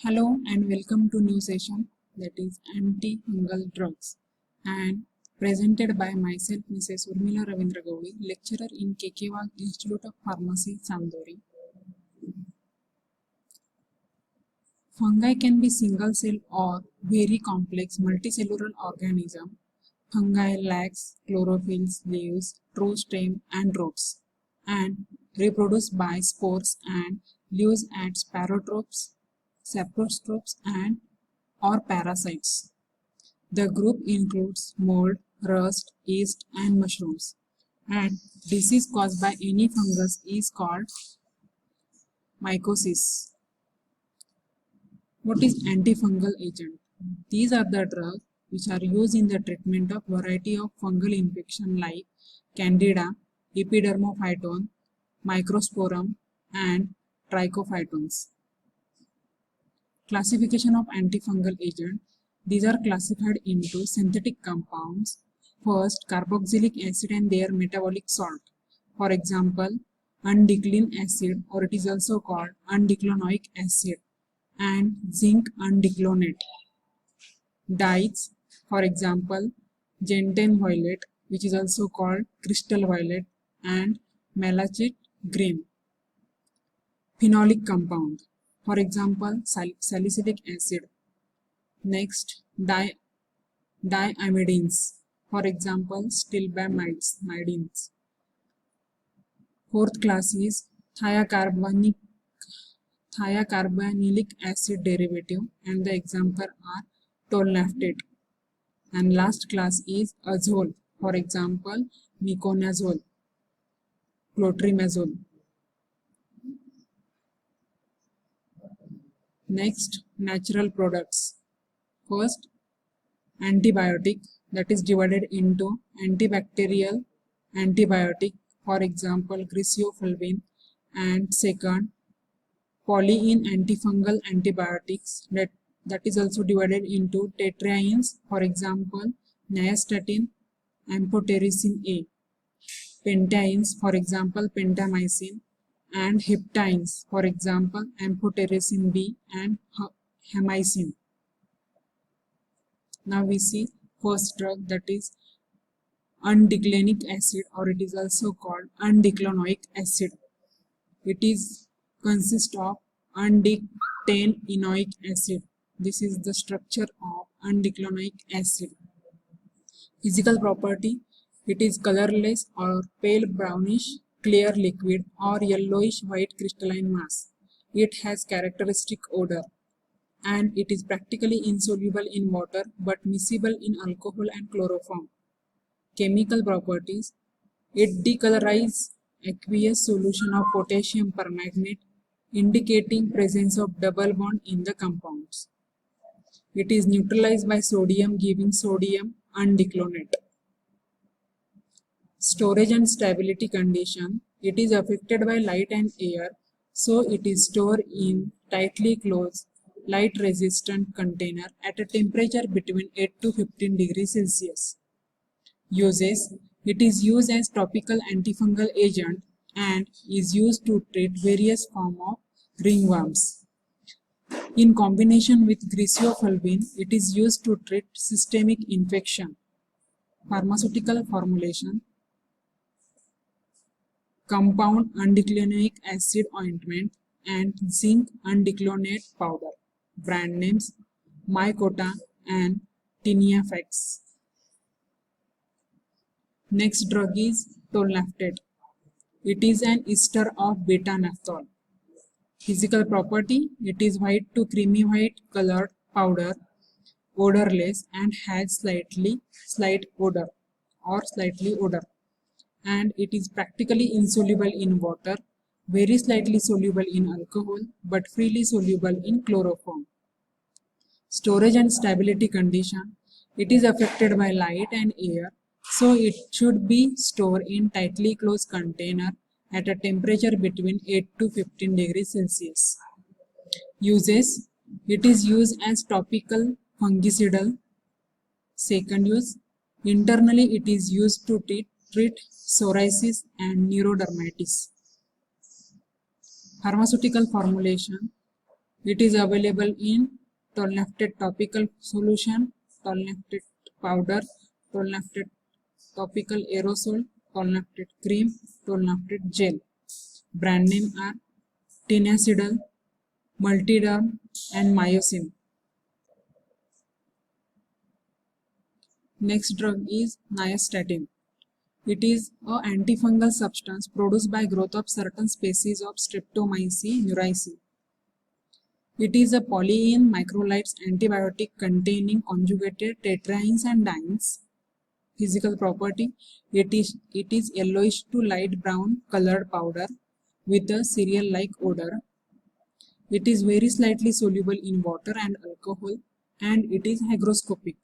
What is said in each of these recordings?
Hello and welcome to new session, that is antifungal drugs, and presented by myself Mrs. Urmila Ravindra Gaudi, lecturer in Kekewal Institute of Pharmacy, Sandori. Fungi can be single cell or very complex multicellular organism. Fungi lacks chlorophyll, leaves, true stem and roots, and reproduce by spores and lives at sporotrophs, saprotrophs and or parasites. The group includes mold, rust, yeast and mushrooms. And disease caused by any fungus is called mycosis. What is antifungal agent? These are the drugs which are used in the treatment of variety of fungal infection like Candida, Epidermophyton, Microsporum and Trichophytons. Classification of antifungal agent. These are classified into synthetic compounds. First, carboxylic acid and their metabolic salt. For example, undeclin acid, or it is also called undeclenoic acid, and zinc undeclonate. Dyes, for example, gentian violet, which is also called crystal violet, and malachite green. Phenolic compound, for example, salicylic acid. Next, diamidines, for example, stilbamides. Fourth class is thiocarbonylic acid derivative, and the example are tolnaftate. And last class is azole, for example, miconazole, clotrimazole. Next, natural products. First, antibiotic, that is divided into antibacterial antibiotic, for example, griseofulvin, and second, polyene antifungal antibiotics, that is also divided into tetraenes, for example, nystatin, amphotericin A, pentaenes, for example, pentamycin, and heptaenes, for example, amphotericin B and hamycin. Now we see first drug, that is undeclinic acid, or it is also called undeclenoic acid. It is consists of undectenoic acid. This is the structure of undeclenoic acid. Physical property, it is colorless or pale brownish clear liquid or yellowish white crystalline mass. It has characteristic odor, and it is practically insoluble in water but miscible in alcohol and chloroform. Chemical properties, it decolorizes aqueous solution of potassium permanganate, indicating presence of double bond in the compounds. It is neutralized by sodium, giving sodium undeclonate. Storage and stability condition, it is affected by light and air, so it is stored in tightly closed light resistant container at a temperature between 8 to 15 degrees Celsius. Uses, it is used as topical antifungal agent and is used to treat various forms of ringworms. In combination with griseofulvin, it is used to treat systemic infection. Pharmaceutical formulation, compound undeclenoic acid ointment and zinc undeclonate powder. Brand names Mycota and Tiniafax. Next drug is tolnaftate. It is an ester of beta-naphthol. Physical property, it is white to creamy white colored powder, odorless, and has slight odor, and it is practically insoluble in water, very slightly soluble in alcohol, but freely soluble in chloroform. Storage and stability condition, it is affected by light and air, so it should be stored in tightly closed container at a temperature between 8 to 15 degrees Celsius. Uses, it is used as topical fungicidal. Second use, internally it is used to treat psoriasis and neurodermitis. Pharmaceutical formulation, It is available in tolnaftate topical solution, tolnaftate powder, tolnaftate topical aerosol, tolnaftate cream, tolnaftate gel. Brand name are Tinacidal, Multiderm and Myosin. Next drug is Nystatin. It is an antifungal substance produced by growth of certain species of Streptomyces neuriae. It is a polyene microlides antibiotic containing conjugated tetraene and dienes. Physical property: it is yellowish to light brown colored powder with a cereal-like odor. It is very slightly soluble in water and alcohol, and it is hygroscopic.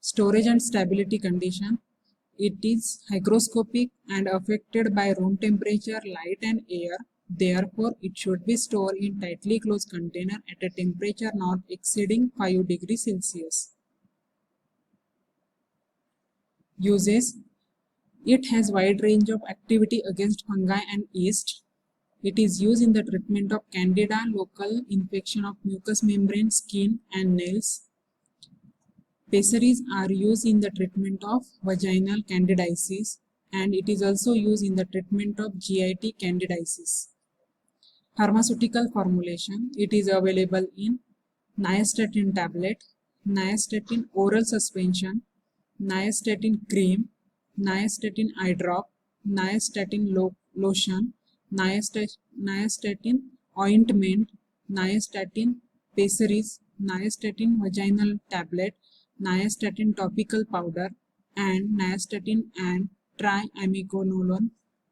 Storage and stability condition: it is hygroscopic and affected by room temperature, light and air. Therefore, it should be stored in tightly closed container at a temperature not exceeding 5 degrees Celsius. Uses: it has wide range of activity against fungi and yeast. It is used in the treatment of candida, local infection of mucous membrane, skin and nails. Pessaries are used in the treatment of vaginal candidiasis, and it is also used in the treatment of GIT candidiasis. Pharmaceutical formulation: it is available in Nystatin tablet, Nystatin oral suspension, Nystatin cream, Nystatin eye drop, Nystatin lotion, Nystatin ointment, Nystatin pessaries, Nystatin vaginal tablet, Nystatin topical powder, and Nystatin and triamiconolone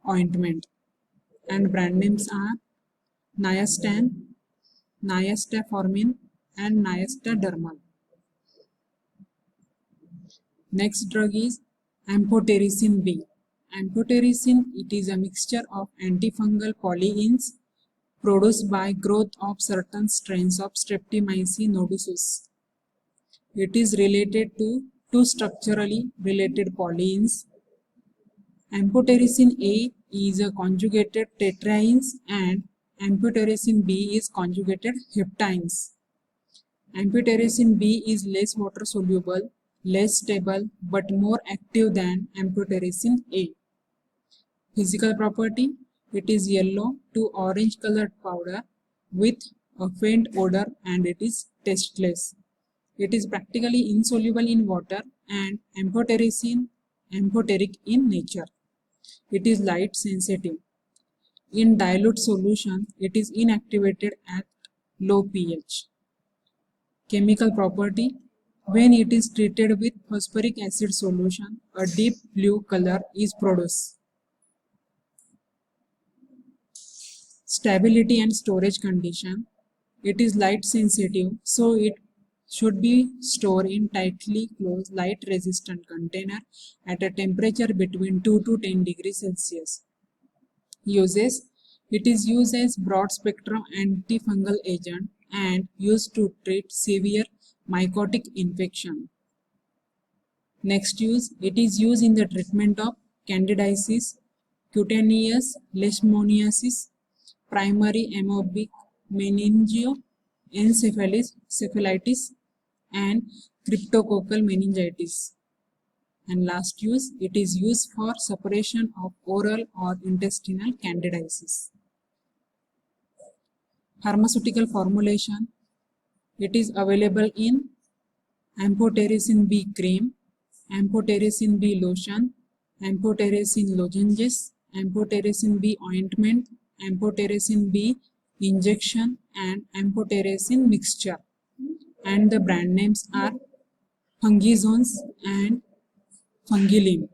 ointment. And brand names are Nyastan, Nyastaformin, and Nyastadermal. Next drug is Amphotericin B. Amphotericin, it is a mixture of antifungal polyenes produced by growth of certain strains of Streptomyces nodosus. It is related to two structurally related polyenes. Amphotericin A is a conjugated tetraenes and Amphotericin B is conjugated heptanes. Amphotericin B is less water soluble, less stable, but more active than Amphotericin A. Physical property: it is yellow to orange colored powder with a faint odor and it is tasteless. It is practically insoluble in water and amphoteric in nature. It is light sensitive. In dilute solution, it is inactivated at low pH. Chemical property: when it is treated with phosphoric acid solution, a deep blue color is produced. Stability and storage condition: it is light sensitive, so it should be stored in tightly closed light resistant container at a temperature between 2 to 10 degrees Celsius. Uses: it is used as broad spectrum antifungal agent and used to treat severe mycotic infection. Next use: it is used in the treatment of candidiasis, cutaneous leishmaniasis, primary amoebic meningoencephalitis, and cryptococcal meningitis. And last use: it is used for suppression of oral or intestinal candidiasis. Pharmaceutical formulation: it is available in Amphotericin B cream, Amphotericin B lotion, Amphotericin lozenges, Amphotericin B ointment, Amphotericin B injection, and Amphotericin mixture. And the brand names are Fungizones and Fungilim.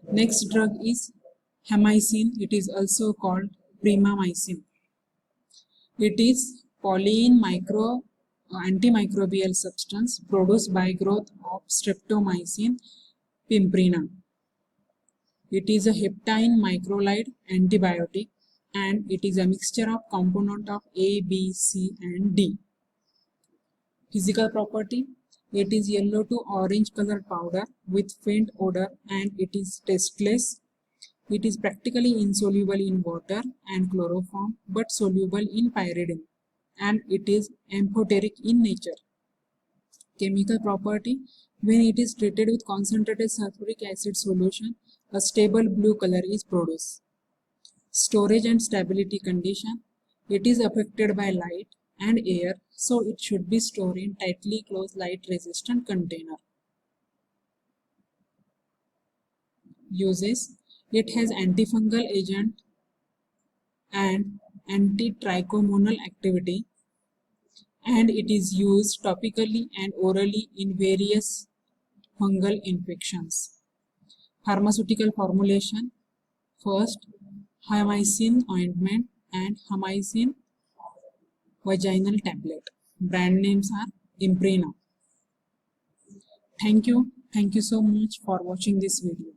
Next drug is Hamycin. It is also called Primamycin. It is polyene antimicrobial substance produced by growth of Streptomycin pimprina. It is a heptine microlide antibiotic and it is a mixture of component of A, B, C and D. Physical property: it is yellow to orange colored powder with faint odor and it is tasteless. It is practically insoluble in water and chloroform but soluble in pyridine, and it is amphoteric in nature. Chemical property: when it is treated with concentrated sulfuric acid solution, a stable blue color is produced. Storage and stability condition: it is affected by light and air, so it should be stored in tightly closed light resistant container. Uses: it has antifungal agent and anti-trichomonal activity, and it is used topically and orally in various fungal infections. Pharmaceutical formulation: first, Hyoscine ointment and Hyoscine vaginal tablet. Brand names are Imprena. Thank you so much for watching this video.